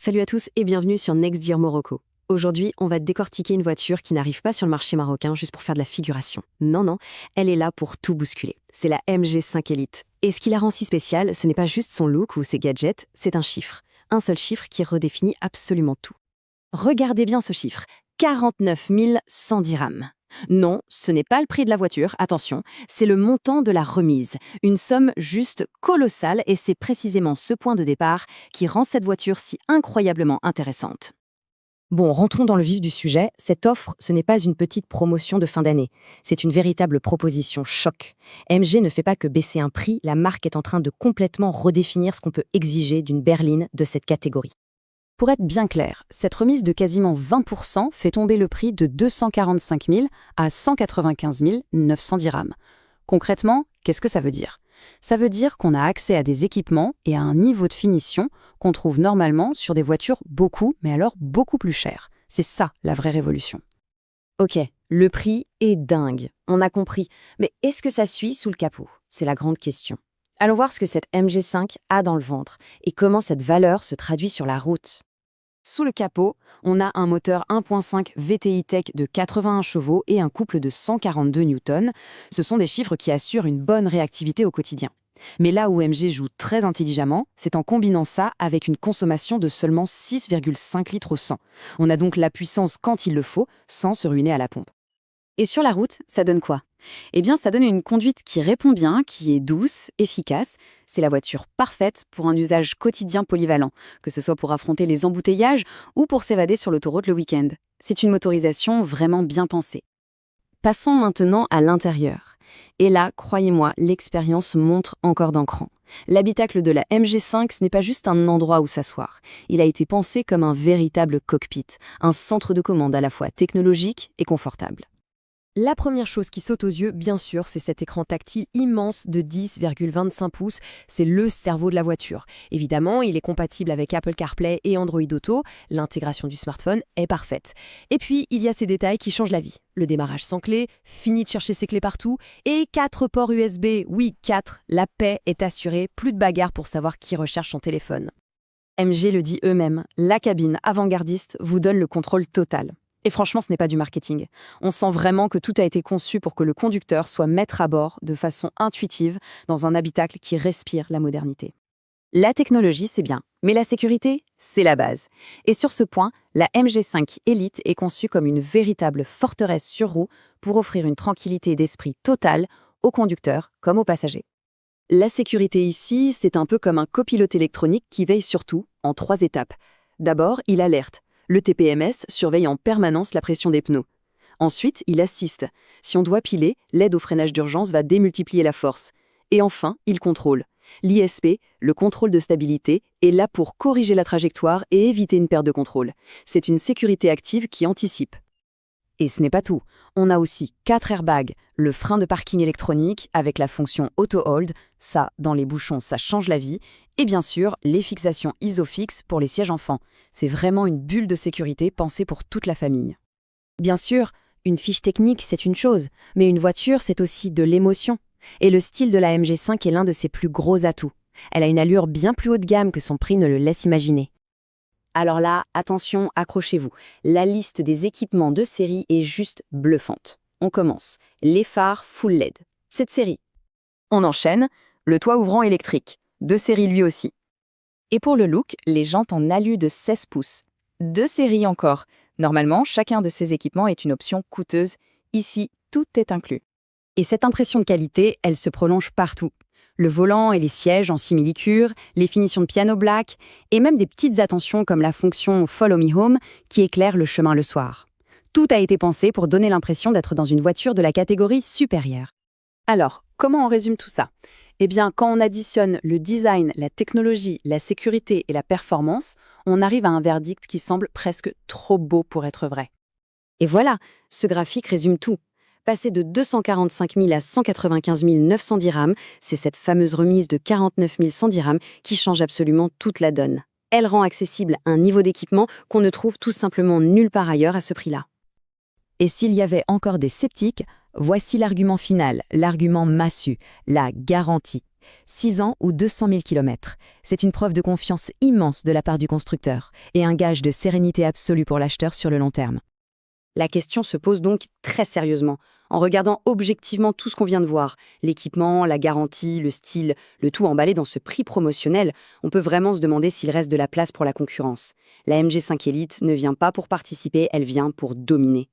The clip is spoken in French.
Salut à tous et bienvenue sur Next Gear Morocco. Aujourd'hui, on va décortiquer une voiture qui n'arrive pas sur le marché marocain juste pour faire de la figuration. Non, non, elle est là pour tout bousculer. C'est la MG5 Elite. Et ce qui la rend si spéciale, ce n'est pas juste son look ou ses gadgets, c'est un chiffre. Un seul chiffre qui redéfinit absolument tout. Regardez bien ce chiffre, 49 110 dirhams. Non, ce n'est pas le prix de la voiture, attention, c'est le montant de la remise. Une somme juste colossale et c'est précisément ce point de départ qui rend cette voiture si incroyablement intéressante. Bon, rentrons dans le vif du sujet. Cette offre, ce n'est pas une petite promotion de fin d'année. C'est une véritable proposition choc. MG ne fait pas que baisser un prix, la marque est en train de complètement redéfinir ce qu'on peut exiger d'une berline de cette catégorie. Pour être bien clair, cette remise de quasiment 20% fait tomber le prix de 245 000 à 195 900 dirhams. Concrètement, qu'est-ce que ça veut dire ? Ça veut dire qu'on a accès à des équipements et à un niveau de finition qu'on trouve normalement sur des voitures mais alors beaucoup plus chères. C'est ça la vraie révolution. Ok, le prix est dingue, on a compris. Mais est-ce que ça suit sous le capot ? C'est la grande question. Allons voir ce que cette MG5 a dans le ventre et comment cette valeur se traduit sur la route. Sous le capot, on a un moteur 1.5 VTI Tech de 81 chevaux et un couple de 142 Newtons. Ce sont des chiffres qui assurent une bonne réactivité au quotidien. Mais là où MG joue très intelligemment, c'est en combinant ça avec une consommation de seulement 6,5 litres au 100. On a donc la puissance quand il le faut, sans se ruiner à la pompe. Et sur la route, ça donne quoi ? Eh bien, ça donne une conduite qui répond bien, qui est douce, efficace. C'est la voiture parfaite pour un usage quotidien polyvalent, que ce soit pour affronter les embouteillages ou pour s'évader sur l'autoroute le week-end. C'est une motorisation vraiment bien pensée. Passons maintenant à l'intérieur. Et là, croyez-moi, l'expérience monte encore d'un cran. L'habitacle de la MG5, ce n'est pas juste un endroit où s'asseoir. Il a été pensé comme un véritable cockpit, un centre de commande à la fois technologique et confortable. La première chose qui saute aux yeux, bien sûr, c'est cet écran tactile immense de 10,25 pouces. C'est le cerveau de la voiture. Évidemment, il est compatible avec Apple CarPlay et Android Auto. L'intégration du smartphone est parfaite. Et puis, il y a ces détails qui changent la vie. Le démarrage sans clé, fini de chercher ses clés partout, et 4 ports USB. Oui, 4. La paix est assurée, plus de bagarre pour savoir qui recherche son téléphone. MG le dit eux-mêmes, la cabine avant-gardiste vous donne le contrôle total. Et franchement, ce n'est pas du marketing. On sent vraiment que tout a été conçu pour que le conducteur soit maître à bord de façon intuitive dans un habitacle qui respire la modernité. La technologie, c'est bien, mais la sécurité, c'est la base. Et sur ce point, la MG5 Elite est conçue comme une véritable forteresse sur roue pour offrir une tranquillité d'esprit totale aux conducteurs comme aux passagers. La sécurité ici, c'est un peu comme un copilote électronique qui veille sur tout en 3 étapes. D'abord, il alerte. Le TPMS surveille en permanence la pression des pneus. Ensuite, il assiste. Si on doit piler, l'aide au freinage d'urgence va démultiplier la force. Et enfin, il contrôle. L'ISP, le contrôle de stabilité, est là pour corriger la trajectoire et éviter une perte de contrôle. C'est une sécurité active qui anticipe. Et ce n'est pas tout. On a aussi 4 airbags, le frein de parking électronique avec la fonction auto-hold, ça, dans les bouchons, ça change la vie, et bien sûr, les fixations ISOFIX pour les sièges enfants. C'est vraiment une bulle de sécurité pensée pour toute la famille. Bien sûr, une fiche technique, c'est une chose, mais une voiture, c'est aussi de l'émotion. Et le style de la MG5 est l'un de ses plus gros atouts. Elle a une allure bien plus haut de gamme que son prix ne le laisse imaginer. Alors là, attention, accrochez-vous. La liste des équipements de série est juste bluffante. On commence. Les phares full LED. Cette série. On enchaîne. Le toit ouvrant électrique. De série lui aussi. Et pour le look, les jantes en alu de 16 pouces. De série encore. Normalement, chacun de ces équipements est une option coûteuse. Ici, tout est inclus. Et cette impression de qualité, elle se prolonge partout. Le volant et les sièges en simili-cuir, les finitions de piano black, et même des petites attentions comme la fonction Follow Me Home qui éclaire le chemin le soir. Tout a été pensé pour donner l'impression d'être dans une voiture de la catégorie supérieure. Alors, comment on résume tout ça ? Eh bien, quand on additionne le design, la technologie, la sécurité et la performance, on arrive à un verdict qui semble presque trop beau pour être vrai. Et voilà, ce graphique résume tout. Passer de 245 000 à 195 900 dirhams, c'est cette fameuse remise de 49 100 dirhams qui change absolument toute la donne. Elle rend accessible un niveau d'équipement qu'on ne trouve tout simplement nulle part ailleurs à ce prix-là. Et s'il y avait encore des sceptiques, voici l'argument final, l'argument massu, la garantie. 6 ans ou 200 000 km. C'est une preuve de confiance immense de la part du constructeur et un gage de sérénité absolue pour l'acheteur sur le long terme. La question se pose donc très sérieusement, en regardant objectivement tout ce qu'on vient de voir, l'équipement, la garantie, le style, le tout emballé dans ce prix promotionnel, on peut vraiment se demander s'il reste de la place pour la concurrence. La MG5 Elite ne vient pas pour participer, elle vient pour dominer.